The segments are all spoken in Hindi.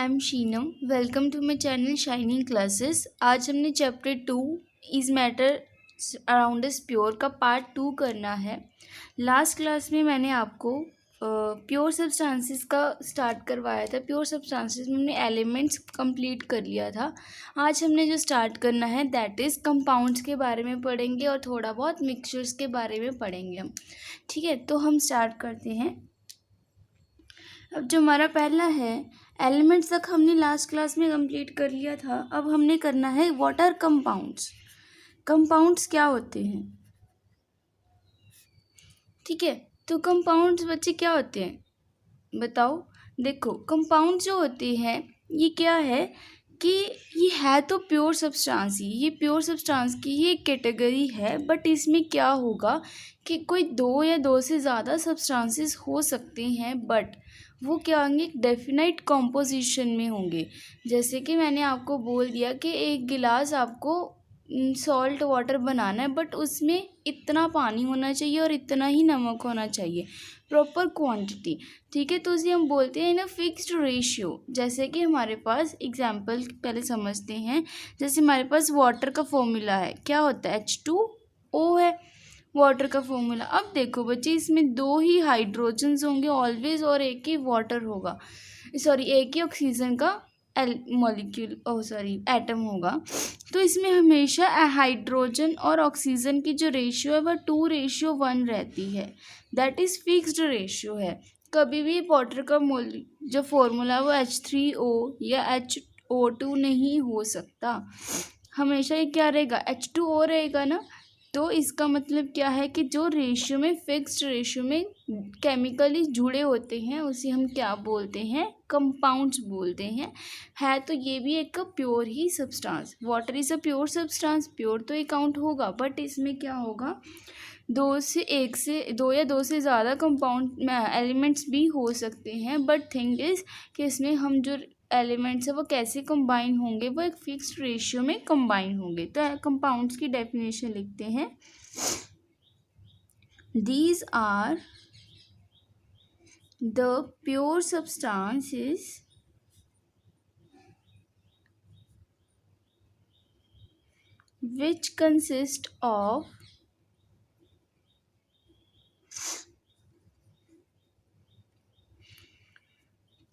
I am Sheenam. Welcome to my channel shining classes. आज हमने chapter 2 is matter around us pure का पार्ट 2 करना है। लास्ट क्लास में मैंने आपको प्योर सब्सटेंसेस का स्टार्ट करवाया था। प्योर सब्सटेंसेस में हमने एलिमेंट्स कंप्लीट कर लिया था। आज हमने जो स्टार्ट करना है दैट इज़ कंपाउंड्स के बारे में पढ़ेंगे और थोड़ा बहुत मिक्सचर्स के बारे में पढ़ेंगे हम। ठीक है, तो हम स्टार्ट करते हैं। अब जो हमारा पहला है, एलिमेंट्स तक हमने लास्ट क्लास में कंप्लीट कर लिया था। अब हमने करना है व्हाट आर कंपाउंड्स। कंपाउंड्स क्या होते हैं? ठीक है, तो कंपाउंड्स बच्चे क्या होते हैं बताओ। देखो, कंपाउंड जो होते हैं ये क्या है कि ये है तो प्योर सब्सटेंस ही, ये प्योर सब्सटेंस की ही एक कैटेगरी है। बट इसमें क्या होगा कि कोई दो या दो से ज़्यादा सब्सटेंसेस हो सकते हैं, बट वो क्या होंगे, डेफिनाइट कॉम्पोजिशन में होंगे। जैसे कि मैंने आपको बोल दिया कि एक गिलास आपको सॉल्ट वाटर बनाना है, बट उसमें इतना पानी होना चाहिए और इतना ही नमक होना चाहिए, प्रॉपर क्वांटिटी। ठीक है, तो उसे हम बोलते हैं ना फिक्स्ड रेशियो। जैसे कि हमारे पास एग्जांपल पहले समझते हैं। जैसे हमारे पास वाटर का फॉर्मूला है, क्या होता है, H2O है वाटर का फॉर्मूला। अब देखो बच्चे, इसमें दो ही हाइड्रोजन्स होंगे ऑलवेज और एक ही वाटर होगा, सॉरी एक ही ऑक्सीजन का एटम होगा। तो इसमें हमेशा हाइड्रोजन और ऑक्सीजन की जो रेशियो है वह 2:1 रहती है। दैट इज़ फिक्स्ड रेशियो है। कभी भी वाटर का जो फॉर्मूला है वो H3O या HO2 नहीं हो सकता। हमेशा ये क्या रहेगा, H2O रहेगा ना। तो इसका मतलब क्या है कि जो रेशियो में फिक्स्ड रेशियो में केमिकली जुड़े होते हैं उसे हम क्या बोलते हैं, कंपाउंड्स बोलते हैं। है तो ये भी एक pure he substance. Water is a pure substance, pure तो ये काउंट होगा, बट इसमें क्या होगा, दो या दो से ज़्यादा कंपाउंड एलिमेंट्स भी हो सकते हैं। बट थिंग इज़ कि इसमें हम जो एलिमेंट्स है वो कैसे कंबाइन होंगे, वो एक फिक्स्ड रेशियो में कंबाइन होंगे। तो कंपाउंड्स की डेफिनेशन लिखते हैं। These are the pure substances which consist of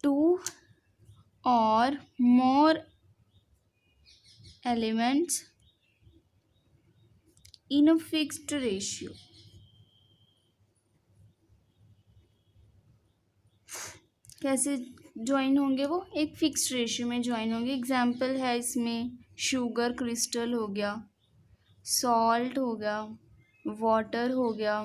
two or more elements in a fixed ratio। कैसे ज्वाइन होंगे, वो एक फिक्स्ड रेशियो में ज्वाइन होंगे। एग्जाम्पल है इसमें शुगर क्रिस्टल हो गया, सॉल्ट हो गया, वाटर हो गया,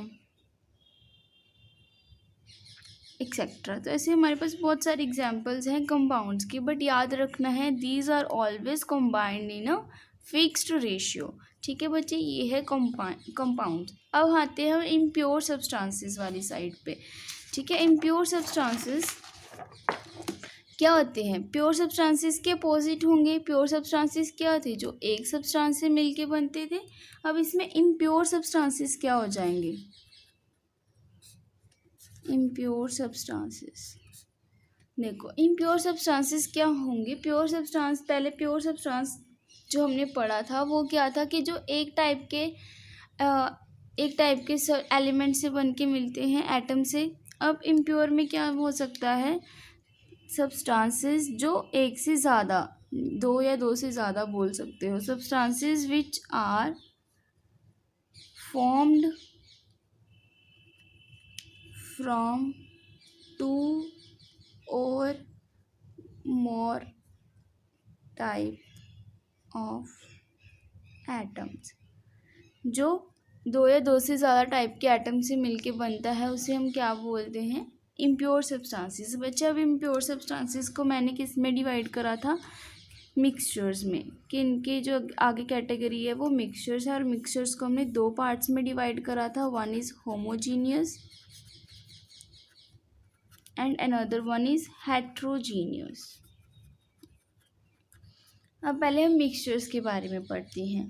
एक्सेट्रा। तो ऐसे हमारे पास बहुत सारे एग्जाम्पल्स हैं कंपाउंड्स की, बट याद रखना है these are always combined in a fixed ratio. ठीक है बच्चे, ये है कंपाउंड। अब आते हैं इम्प्योर सब्सटेंसेस वाली साइड पे। ठीक है, इम्प्योर सब्सटेंसेस क्या होते हैं, प्योर सब्सटेंसेस के अपोजिट होंगे। प्योर सब्सटेंसेस क्या थे, जो एक सब्सटेंस से मिलके बनते थे। अब इसमें इम्प्योर सब्सटेंसेस क्या हो जाएंगे, इम्प्योर सब्सटेंसेस। देखो, इम्प्योर सब्सटेंसेस क्या होंगे, प्योर सब्सटेंस, पहले प्योर सब्सटेंस जो हमने पढ़ा था वो क्या था कि जो एक टाइप के एलिमेंट से बन के मिलते हैं, एटम से। अब इम्प्योर में क्या हो सकता है, सब्सटेंसेस जो एक से ज़्यादा, दो या दो से ज़्यादा बोल सकते हो। Substances which are formed from 2 or more type of atoms। जो दो या दो से ज़्यादा टाइप के एटम से मिलके बनता है उसे हम क्या बोलते हैं, इम्प्योर सब्सटेंसेस। बच्चे, अब इम्प्योर सब्सटेंसेस को मैंने किस में डिवाइड करा था, मिक्सचर्स में। कि इनके जो आगे कैटेगरी है वो मिक्सचर्स है, और मिक्सचर्स को हमने दो पार्ट्स में डिवाइड करा था। One is homogeneous and another one is heterogeneous। अब पहले हम मिक्सचर्स के बारे में पढ़ते हैं।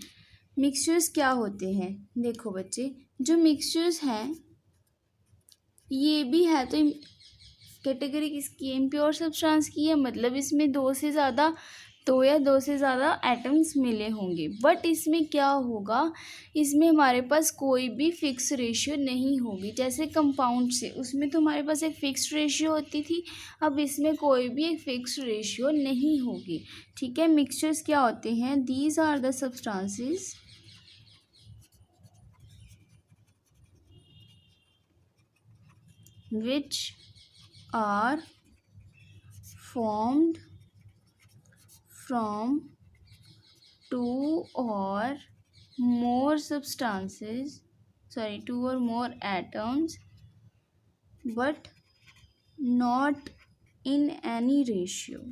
मिक्सचर्स क्या होते हैं, देखो बच्चे, जो मिक्सचर्स हैं ये भी है तो कैटेगरी किसकी है? इम्प्योर सब्सटेंस की है, मतलब इसमें दो या दो से ज़्यादा एटम्स मिले होंगे। बट इसमें क्या होगा, इसमें हमारे पास कोई भी फिक्स रेशियो नहीं होगी। जैसे कंपाउंड से, उसमें तो हमारे पास एक फिक्स रेशियो होती थी, अब इसमें कोई भी एक फिक्स रेशियो नहीं होगी। ठीक है। मिक्सचर्स क्या होते हैं? These are the substances which are formed from two or more atoms but not in any ratio।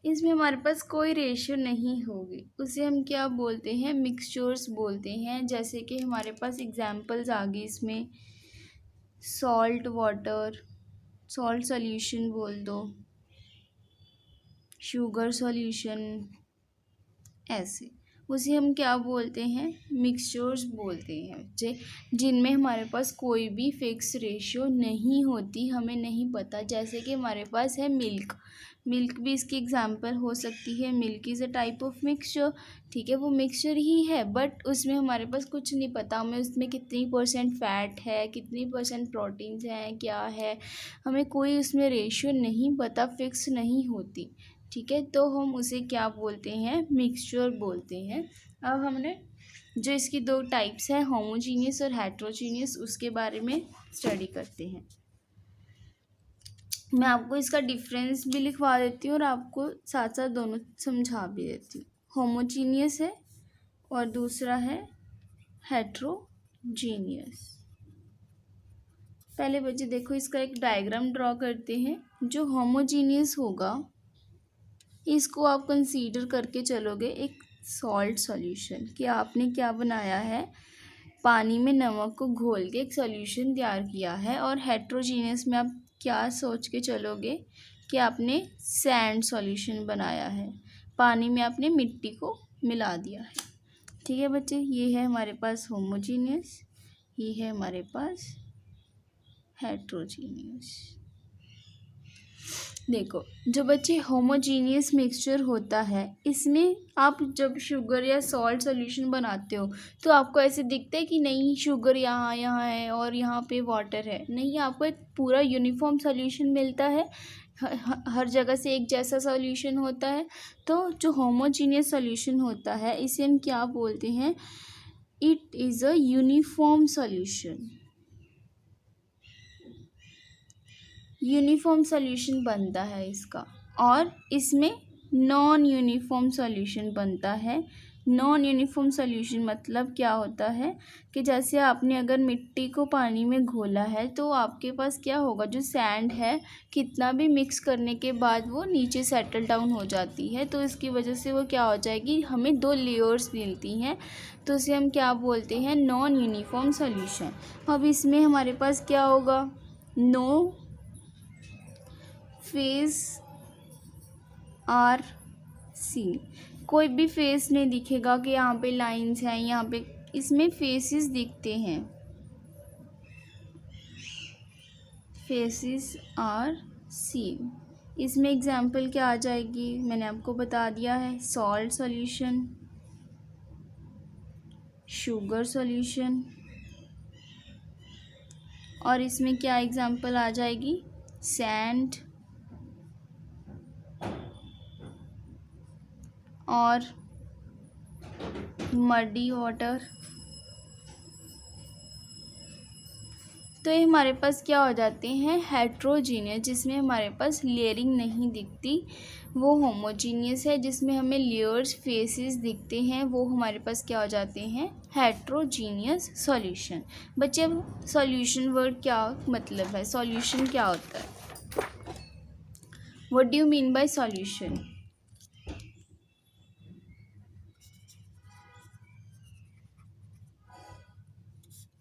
इसमें हमारे पास कोई रेशियो नहीं होगी, उसे हम क्या बोलते हैं? मिक्सचर्स बोलते हैं। जैसे कि हमारे पास एग्जांपल्स आ गई इसमें, सॉल्ट वाटर, सॉल्ट सॉल्यूशन बोल दो, शुगर सॉल्यूशन, ऐसे उसे हम क्या बोलते हैं? मिक्सचर्स बोलते हैं, जिनमें हमारे पास कोई भी फिक्स रेशियो नहीं होती, हमें नहीं पता। जैसे कि हमारे पास है मिल्क भी इसकी एग्जांपल हो सकती है। Milk is a type of mixture. ठीक है, वो मिक्सचर ही है, बट उसमें हमारे पास कुछ नहीं पता, हमें उसमें कितनी % फैट है, कितनी % प्रोटीन्स हैं, क्या है, हमें कोई उसमें रेशियो नहीं पता, फिक्स नहीं होती। ठीक है, तो हम उसे क्या बोलते हैं? मिक्सचर बोलते हैं। अब हमने जो इसकी दो टाइप्स हैं, होमोजीनियस और हेट्रोजीनियस, उसके बारे में स्टडी करते हैं। मैं आपको इसका डिफरेंस भी लिखवा देती हूँ और आपको साथ साथ दोनों समझा भी देती हूँ। होमोजीनियस है और दूसरा है हेट्रोजीनियस। पहले बच्चे देखो, इसका एक डायग्राम ड्रॉ करते हैं। जो होमोजीनियस होगा, इसको आप कंसीडर करके चलोगे एक सॉल्ट सॉल्यूशन, कि आपने क्या बनाया है? पानी में नमक को घोल के एक सॉल्यूशन तैयार किया है। और हेट्रोजीनियस में आप क्या सोच के चलोगे कि आपने सैंड सॉल्यूशन बनाया है, पानी में आपने मिट्टी को मिला दिया है। ठीक है बच्चे, ये है हमारे पास होमोजीनियस, ये है हमारे पास हेट्रोजीनियस। देखो, जो बच्चे होमोजीनियस मिक्सचर होता है, इसमें आप जब शुगर या सॉल्ट सॉल्यूशन बनाते हो तो आपको ऐसे दिखता है कि नहीं, शुगर यहाँ है और यहाँ पे वाटर है। नहीं, आपको एक पूरा यूनिफॉर्म सॉल्यूशन मिलता है, हर जगह से एक जैसा सॉल्यूशन होता है। तो जो होमोजीनियस सॉल्यूशन होता है, इसे हम क्या बोलते हैं? It is a uniform solution. Uniform solution बनता है इसका, और इसमें नॉन यूनिफॉर्म सॉल्यूशन बनता है। नॉन यूनिफॉर्म सॉल्यूशन मतलब क्या होता है कि जैसे आपने अगर मिट्टी को पानी में घोला है तो आपके पास क्या होगा? जो सैंड है, कितना भी मिक्स करने के बाद वो नीचे सेटल डाउन हो जाती है, तो इसकी वजह से वो क्या हो जाएगी? हमें दो लेयर्स मिलती हैं, तो इसे हम क्या बोलते हैं? Non uniform solution. अब इसमें हमारे पास क्या होगा? नो फेस आर सी, कोई भी फेस नहीं दिखेगा कि यहाँ पे लाइंस हैं, यहाँ पे, इसमें फेसेस दिखते हैं, फेसेस आर सी। इसमें एग्जाम्पल क्या आ जाएगी? मैंने आपको बता दिया है, सॉल्ट सॉल्यूशन, शुगर सॉल्यूशन, और इसमें क्या एग्जाम्पल आ जाएगी? सैंड और मडी वाटर। तो ये हमारे पास क्या हो जाते हैं? हेट्रोजीनियस, जिसमें हमारे पास लेयरिंग नहीं दिखती। वो होमोजीनियस है, जिसमें हमें लेयर्स, फेसेस दिखते हैं, वो हमारे पास क्या हो जाते हैं? Heterogeneous solution. बच्चे, अब सॉल्यूशन वर्ड क्या मतलब है? सॉल्यूशन क्या होता है? What do you mean by solution?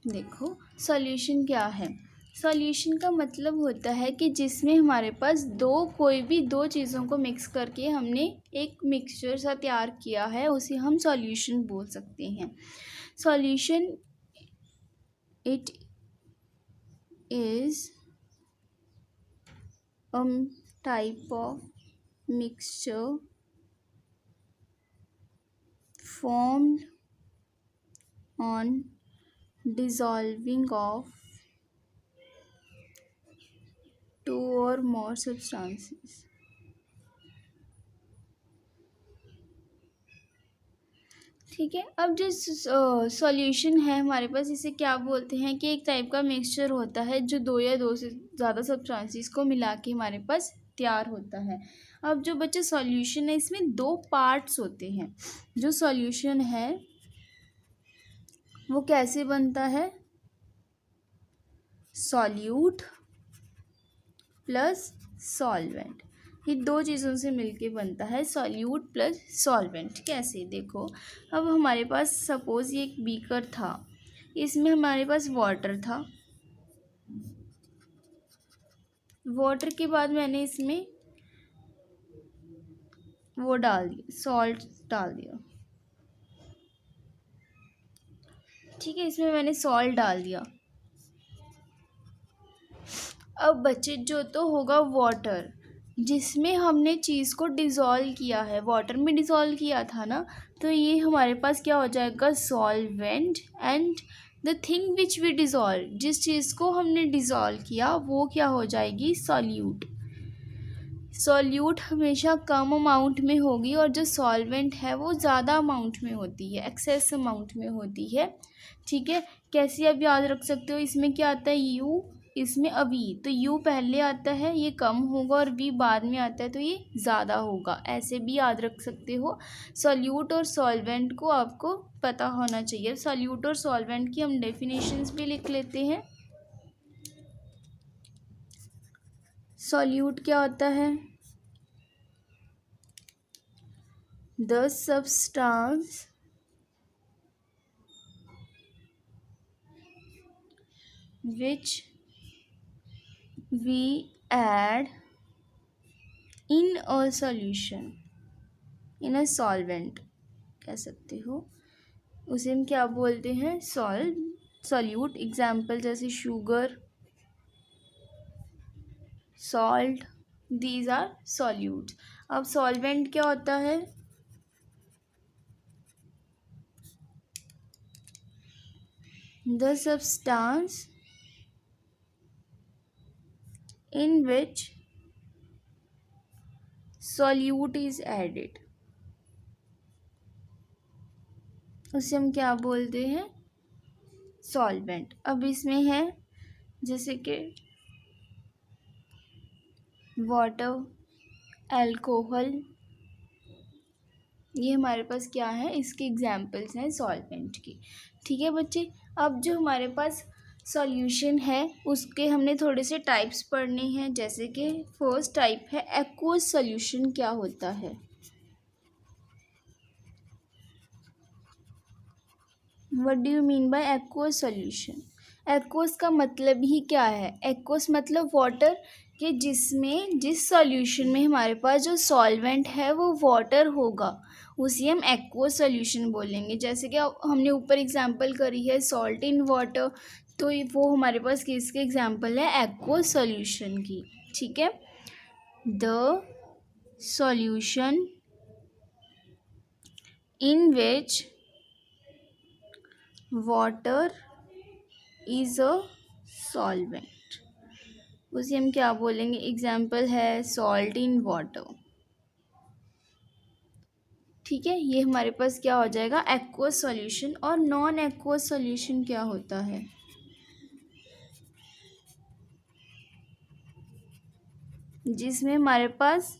देखो, सॉल्यूशन क्या है? सॉल्यूशन का मतलब होता है कि जिसमें हमारे पास कोई भी दो चीज़ों को मिक्स करके हमने एक मिक्सचर सा तैयार किया है, उसे हम सॉल्यूशन बोल सकते हैं। Solution it is a type of mixture formed on dissolving of two or more substances. ठीक है। अब जो सॉल्यूशन है हमारे पास, इसे क्या बोलते हैं कि एक टाइप का मिक्सचर होता है जो दो या दो से ज़्यादा सब्सटेंसेस को मिला के हमारे पास तैयार होता है। अब जो बच्चे सॉल्यूशन है, इसमें दो पार्ट्स होते हैं। जो सॉल्यूशन है वो कैसे बनता है? सॉल्यूट प्लस सॉल्वेंट, ये दो चीज़ों से मिलके बनता है सॉल्यूट प्लस सॉल्वेंट। कैसे? देखो, अब हमारे पास सपोज़ ये एक बीकर था, इसमें हमारे पास वाटर था। वाटर के बाद मैंने इसमें वो डाल दिया, सॉल्ट डाल दिया। ठीक है, इसमें मैंने सॉल्ट डाल दिया। अब बचे जो तो होगा वाटर, जिसमें हमने चीज़ को डिज़ोल्व किया है, वाटर में डिज़ोल्व किया था ना, तो ये हमारे पास क्या हो जाएगा? Solvent. And the thing which we dissolve, जिस चीज़ को हमने डिज़ोल्व किया वो क्या हो जाएगी? सॉल्यूट। सॉल्यूट हमेशा कम अमाउंट में होगी और जो सॉल्वेंट है वो ज़्यादा अमाउंट में होती है, एक्सेस अमाउंट में होती है। ठीक है, कैसे आप याद रख सकते हो? इसमें क्या आता है? यू, इसमें अवी, तो यू पहले आता है, ये कम होगा, और वी बाद में आता है तो ये ज़्यादा होगा। ऐसे भी याद रख सकते हो। सॉल्यूट और सॉल्वेंट को आपको पता होना चाहिए। सॉल्यूट और सॉल्वेंट की हम डेफिनेशंस भी लिख लेते हैं। सॉल्यूट क्या होता है? The substance which we add in a solution, in a solvent कह सकते हो, उसे हम क्या बोलते हैं? सॉल्यूट। एग्जाम्पल जैसे sugar, salt, these are solute. अब सॉल्वेंट क्या होता है? The substance in which solute is added, उसे हम क्या बोलते हैं? सॉल्वेंट। अब इसमें है जैसे कि वाटर, अल्कोहल, ये हमारे पास क्या है? इसके एग्जाम्पल्स हैं सॉल्वेंट की। ठीक है बच्चे, अब जो हमारे पास सॉल्यूशन है उसके हमने थोड़े से टाइप्स पढ़ने हैं। जैसे कि फर्स्ट टाइप है एक्वस सॉल्यूशन। क्या होता है? What do you mean by aqueous solution? Aqueous का मतलब ही क्या है? एक्वस मतलब वाटर, कि जिसमें जिस सॉल्यूशन में हमारे पास जो सॉल्वेंट है वो वाटर होगा, उसी हम एक्वस सॉल्यूशन बोलेंगे। जैसे कि हमने ऊपर एग्जांपल करी है सॉल्ट इन वाटर, तो वो हमारे पास किसके एग्जांपल है? एक्वस सॉल्यूशन की। ठीक है, the solution in which water is a solvent, उसे हम क्या बोलेंगे? एग्जाम्पल है सॉल्ट इन वाटर। ठीक है, ये हमारे पास क्या हो जाएगा? Aqueous solution. और नॉन एक्वस सॉल्यूशन क्या होता है? जिसमें हमारे पास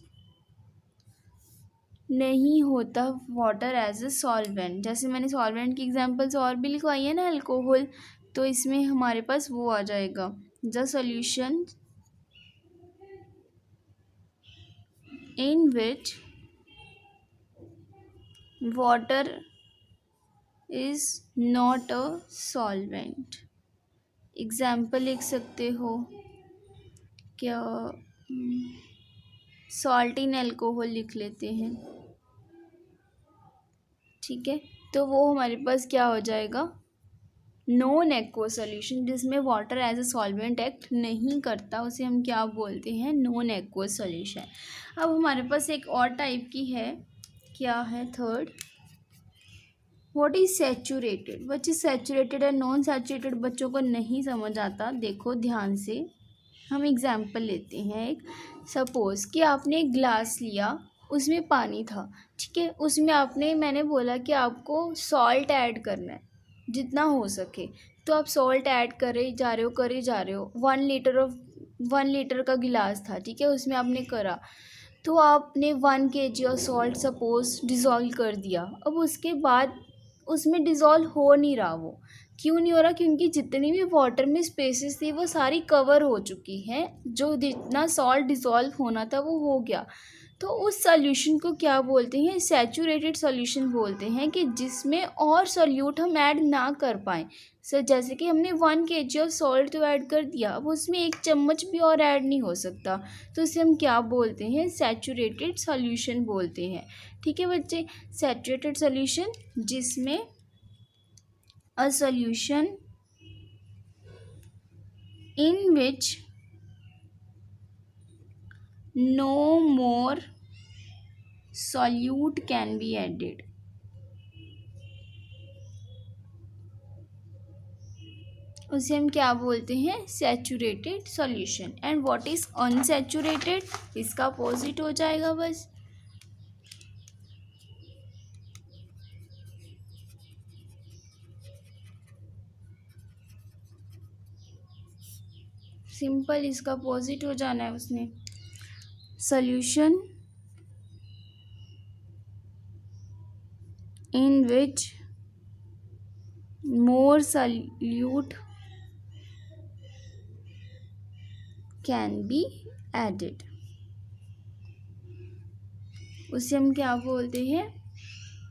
नहीं होता वाटर एज अ सॉल्वेंट। जैसे मैंने सॉल्वेंट की एग्जांपल्स और भी लिखवाई है ना, अल्कोहल, तो इसमें हमारे पास वो आ जाएगा, the solution in which water is not a solvent. Example लिख सकते हो क्या? सॉल्ट इन अल्कोहल लिख लेते हैं। ठीक है, तो वो हमारे पास क्या हो जाएगा? नॉन एक्वस सॉल्यूशन जिसमें water as a solvent act नहीं करता, उसे हम क्या बोलते हैं? Non aqueous solution. अब हमारे पास एक और टाइप की है, क्या है? Third, what is saturated. बच्चे सैचुरेटेड और नॉन सैचुरेटेड बच्चों को नहीं समझ आता। देखो ध्यान से, हम एग्जाम्पल लेते हैं एक। सपोज कि आपने एक ग्लास लिया, उसमें पानी था, ठीक है, उसमें मैंने बोला कि आपको सॉल्ट ऐड करना है जितना हो सके, तो आप सॉल्ट ऐड करे जा रहे हो 1 लीटर का गिलास था, ठीक है, उसमें आपने करा, तो आपने 1 kg of salt suppose dissolve कर दिया। अब उसके बाद उसमें डिज़ोल्व हो नहीं रहा, वो क्यों नहीं हो रहा? क्योंकि जितनी भी वाटर में स्पेसेस थी वो सारी कवर हो चुकी हैं, जो जितना सॉल्ट डिज़ोल्व होना था वो हो गया। तो उस सॉल्यूशन को क्या बोलते हैं? सैचुरेटेड सॉल्यूशन बोलते हैं, कि जिसमें और सॉल्यूट हम ऐड ना कर पाएँ। सर जैसे कि हमने 1 kg ऑफ सॉल्ट तो ऐड कर दिया, अब उसमें 1 चम्मच भी और ऐड नहीं हो सकता, तो इसे हम क्या बोलते हैं? सैचुरेटेड सॉल्यूशन बोलते हैं। ठीक है बच्चे, सैचुरेटेड सॉल्यूशन जिसमें a solution in which no more solute can be added। उसे हम क्या बोलते हैं? Saturated solution. And what is unsaturated? इसका अपोजिट हो जाएगा बस। सिंपल, इसका अपोजिट हो जाना है उसने। Solution in which more solute can be added, उसे हम क्या बोलते हैं?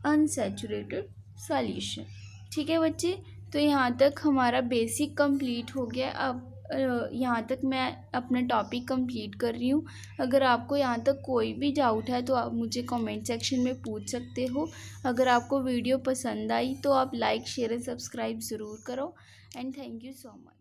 Unsaturated solution. ठीक है बच्चे, तो यहाँ तक हमारा बेसिक कंप्लीट हो गया। अब यहाँ तक मैं अपना टॉपिक कंप्लीट कर रही हूँ। अगर आपको यहाँ तक कोई भी डाउट है तो आप मुझे कमेंट सेक्शन में पूछ सकते हो। अगर आपको वीडियो पसंद आई तो आप लाइक शेयर एंड सब्सक्राइब ज़रूर करो। And thank you so much.